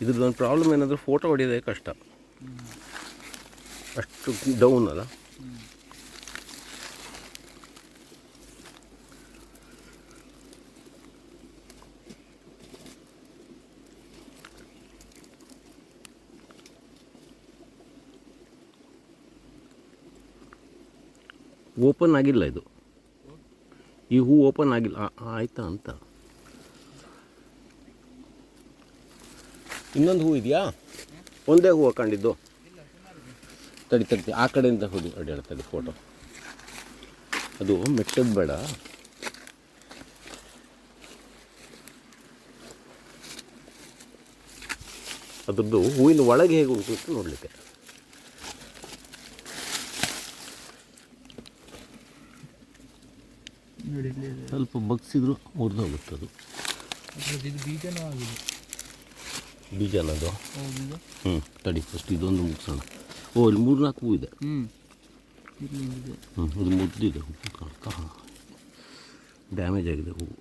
ಇದ್ರದ್ದು ಒಂದು ಪ್ರಾಬ್ಲಮ್ ಏನಾದರೂ ಫೋಟೋ ಹೊಡೆಯೋದೇ ಕಷ್ಟ, ಅಷ್ಟು ಡೌನ್ ಅಲ್ಲ. ಓಪನ್ ಆಗಿಲ್ಲ ಇದು, ಈ ಹೂ ಓಪನ್ ಆಗಿಲ್ಲ. ಆಯ್ತಾ ಅಂತ. ಇನ್ನೊಂದು ಹೂ ಇದೆಯಾ? ಒಂದೇ ಹೂ ಹಾಕೊಂಡಿದ್ದು? ತಡಿ ಆ ಕಡೆಯಿಂದ ಹೊಡೆಯಲ್ತದೆ ಫೋಟೋ. ಅದು ಮೆಟ್ಟದ್ದು ಬೇಡ. ಅದ್ರದ್ದು ಹೂವಿನ ಒಳಗೆ ಹೇಗೆ ಉಂಟು ಅಂತ ನೋಡಲಿಕ್ಕೆ. ಸ್ವಲ್ಪ ಬಗ್ಸಿದ್ರು ಮುರಿದು ಹೋಗುತ್ತೆ ಅದು. ಬೀಜನದು? ತಡಿ ಫಸ್ಟ್ ಇದೊಂದು ಮುಗಿಸೋಣ. ಇಲ್ಲಿ 3-4 ಹೂ ಇದೆ. ಇದು ಮುದ್ದಿದೆ ಹೂ, ಡ್ಯಾಮೇಜ್ ಆಗಿದೆ ಹೂವು.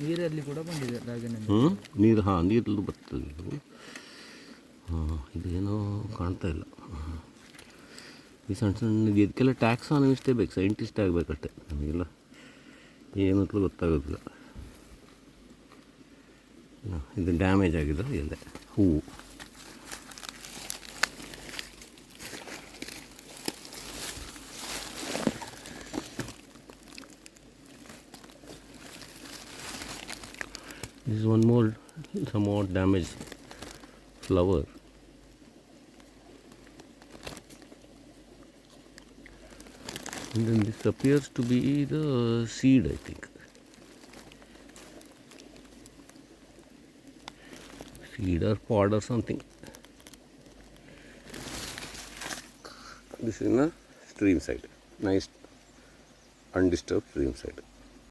ನೀರಲ್ಲಿ ಕೂಡ ಬಂದಿದೆ. ನೀರಲ್ಲೂ ಬರ್ತದೆ ಇದು. ಇದೇನೋ ಕಾಣ್ತಾ ಇಲ್ಲ. ಈ ಸಣ್ಣ ಇದಕ್ಕೆಲ್ಲ ಟ್ಯಾಕ್ಸಾನಮಿಸ್ಟೇ ಬೇಕು, ಸೈಂಟಿಸ್ಟ್ ಆಗಬೇಕಷ್ಟೆ. ನಮಗೆಲ್ಲ ಏನಂತಲೂ ಗೊತ್ತಾಗೋದಿಲ್ಲ. ಇದು ಡ್ಯಾಮೇಜ್ ಆಗಿದೆ ಎಲ್ಲ ಹೂವು. This is one more, somewhat damaged flower. And then this appears to be the seed, I think. Seed or pod or something. This is in a stream side. Nice undisturbed stream side.